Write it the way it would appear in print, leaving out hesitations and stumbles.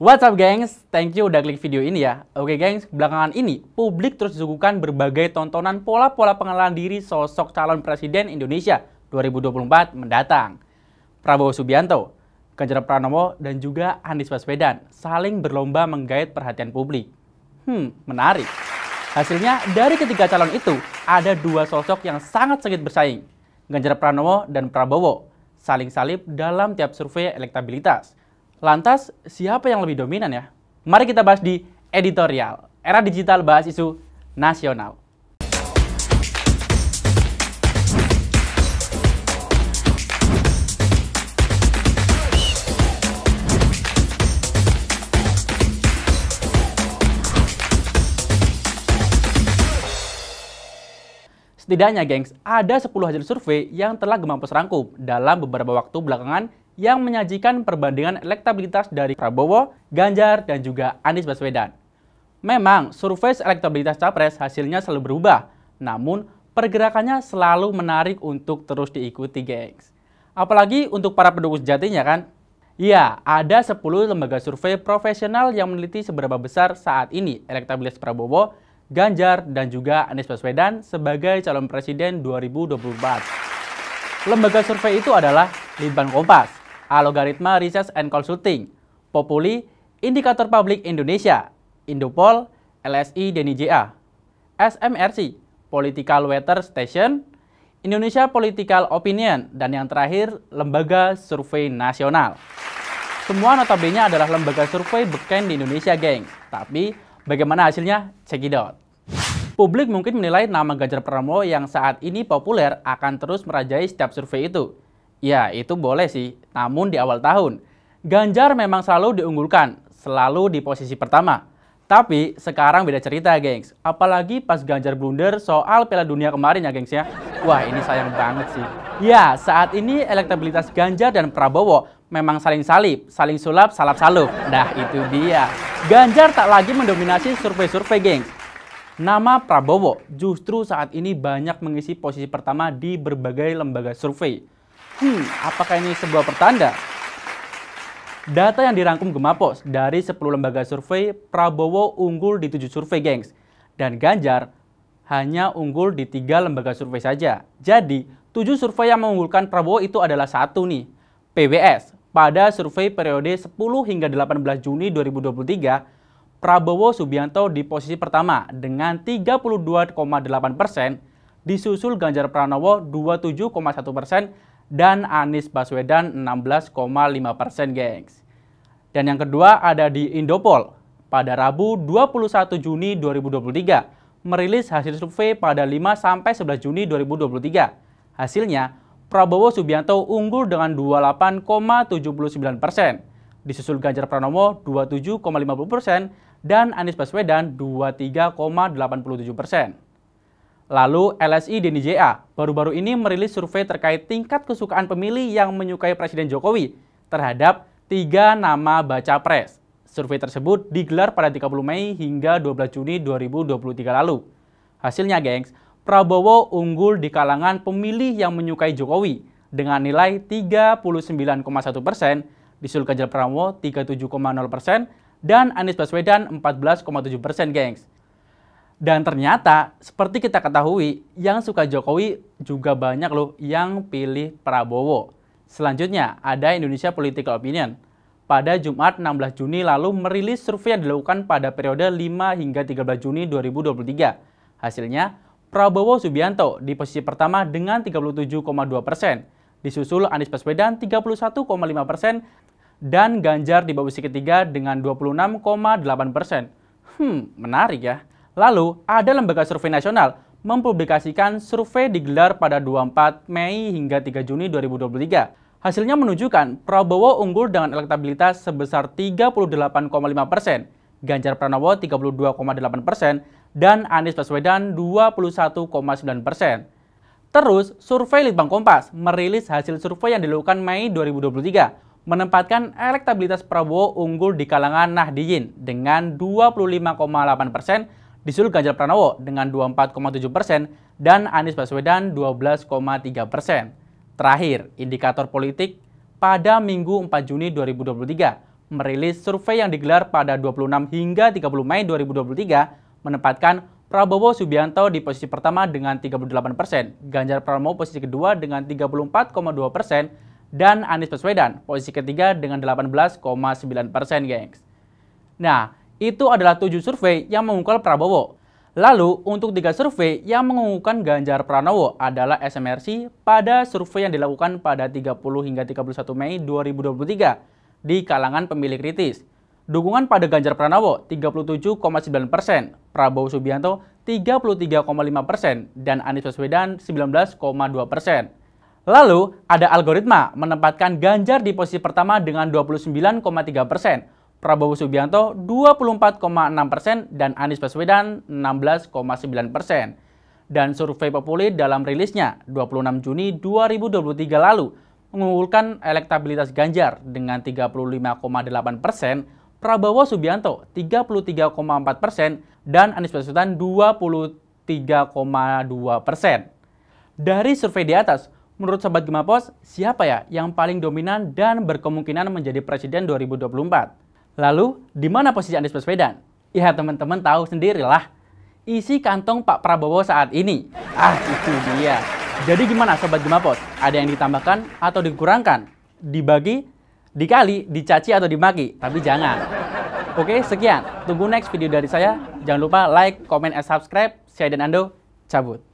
What's up gengs? Thank you udah klik video ini ya. Oke gengs, belakangan ini publik terus disuguhkan berbagai tontonan pola-pola pengenalan diri sosok calon presiden Indonesia 2024 mendatang. Prabowo Subianto, Ganjar Pranowo, dan juga Anies Baswedan saling berlomba menggait perhatian publik. Menarik. Hasilnya dari ketiga calon itu ada dua sosok yang sangat sengit bersaing. Ganjar Pranowo dan Prabowo saling salib dalam tiap survei elektabilitas. Lantas, siapa yang lebih dominan ya? Mari kita bahas di editorial. Era digital bahas isu nasional. Setidaknya, gengs, ada 10 hasil survei yang telah Gemampus rangkum dalam beberapa waktu belakangan yang menyajikan perbandingan elektabilitas dari Prabowo, Ganjar, dan juga Anies Baswedan. Memang, survei elektabilitas capres hasilnya selalu berubah, namun pergerakannya selalu menarik untuk terus diikuti, gengs. Apalagi untuk para pendukung sejatinya kan? Ya, ada 10 lembaga survei profesional yang meneliti seberapa besar saat ini elektabilitas Prabowo, Ganjar, dan juga Anies Baswedan sebagai calon presiden 2024. Lembaga survei itu adalah Litbang Kompas, Algoritma Research and Consulting, Populi, Indikator Publik Indonesia, Indopol, LSI Denny JA, SMRC, Political Weather Station, Indonesia Political Opinion, dan yang terakhir, Lembaga Survei Nasional. Semua notabene adalah lembaga survei beken di Indonesia, geng. Tapi, bagaimana hasilnya? Check it out. Publik mungkin menilai nama Ganjar Pranowo yang saat ini populer akan terus merajai setiap survei itu. Ya, itu boleh sih, namun di awal tahun, Ganjar memang selalu diunggulkan, selalu di posisi pertama. Tapi sekarang beda cerita, gengs. Apalagi pas Ganjar blunder soal Piala Dunia kemarin ya, gengs ya. Wah, ini sayang banget sih. Ya, saat ini elektabilitas Ganjar dan Prabowo memang saling salib, saling sulap, salap-salup. Nah, itu dia. Ganjar tak lagi mendominasi survei-survei, gengs. Nama Prabowo justru saat ini banyak mengisi posisi pertama di berbagai lembaga survei. Apakah ini sebuah pertanda? Data yang dirangkum Gemampus dari 10 lembaga survei, Prabowo unggul di 7 survei, gengs. Dan Ganjar hanya unggul di 3 lembaga survei saja. Jadi, 7 survei yang mengunggulkan Prabowo itu adalah satu nih, PBS. Pada survei periode 10 hingga 18 Juni 2023, Prabowo Subianto di posisi pertama dengan 32,8%, disusul Ganjar Pranowo 27,1%, dan Anies Baswedan 16,5%, gengs. Dan yang kedua ada di Indopol. Pada Rabu 21 Juni 2023, merilis hasil survei pada 5-11 Juni 2023. Hasilnya, Prabowo Subianto unggul dengan 28,79%, disusul Ganjar Pranowo 27,50%, dan Anies Baswedan 23,87%. Lalu LSI Denny JA baru-baru ini merilis survei terkait tingkat kesukaan pemilih yang menyukai Presiden Jokowi terhadap 3 nama baca pres. Survei tersebut digelar pada 30 Mei hingga 12 Juni 2023 lalu. Hasilnya, gengs, Prabowo unggul di kalangan pemilih yang menyukai Jokowi dengan nilai 39,1%, disusul Ganjar Pranowo 37,0%, dan Anies Baswedan 14,7%, gengs. Dan ternyata, seperti kita ketahui, yang suka Jokowi juga banyak loh yang pilih Prabowo. Selanjutnya, ada Indonesia Political Opinion. Pada Jumat 16 Juni lalu merilis survei yang dilakukan pada periode 5 hingga 13 Juni 2023. Hasilnya, Prabowo Subianto di posisi pertama dengan 37,2%, disusul Anies Baswedan 31,5%, dan Ganjar di posisi ketiga dengan 26,8%. Menarik ya. Lalu, ada lembaga survei nasional mempublikasikan survei digelar pada 24 Mei hingga 3 Juni 2023. Hasilnya menunjukkan Prabowo unggul dengan elektabilitas sebesar 38,5%, Ganjar Pranowo 32,8%, dan Anies Baswedan 21,9%. Terus, survei Litbang Kompas merilis hasil survei yang dilakukan Mei 2023, menempatkan elektabilitas Prabowo unggul di kalangan Nahdliyin dengan 25,8%, disusul Ganjar Pranowo dengan 24,7%, dan Anies Baswedan 12,3%. Terakhir, indikator politik pada Minggu 4 Juni 2023 merilis survei yang digelar pada 26 hingga 30 Mei 2023 menempatkan Prabowo Subianto di posisi pertama dengan 38%, Ganjar Pranowo posisi kedua dengan 34,2%, dan Anies Baswedan posisi ketiga dengan 18,9%, gengs. Nah, itu adalah 7 survei yang mengunggulkan Prabowo. Lalu, untuk 3 survei yang mengunggulkan Ganjar Pranowo adalah SMRC pada survei yang dilakukan pada 30 hingga 31 Mei 2023 di kalangan pemilih kritis. Dukungan pada Ganjar Pranowo 37,9%, Prabowo Subianto 33,5%, dan Anies Baswedan 19,2%. Lalu, ada algoritma menempatkan Ganjar di posisi pertama dengan 29,3%, Prabowo Subianto 24,6%, dan Anies Baswedan 16,9%. Dan survei Populi dalam rilisnya 26 Juni 2023 lalu mengunggulkan elektabilitas Ganjar dengan 35,8%, Prabowo Subianto 33,4%, dan Anies Baswedan 23,2%. Dari survei di atas, menurut Sobat Gemapos, siapa ya yang paling dominan dan berkemungkinan menjadi presiden 2024? Lalu, di mana posisi Anies Baswedan? Ya, teman-teman tahu sendirilah. Isi kantong Pak Prabowo saat ini. Itu dia. Jadi gimana Sobat Gemapos? Ada yang ditambahkan atau dikurangkan? Dibagi, dikali, dicaci atau dimaki? Tapi jangan. Oke, sekian. Tunggu next video dari saya. Jangan lupa like, comment, and subscribe. Saya dan Ando, cabut.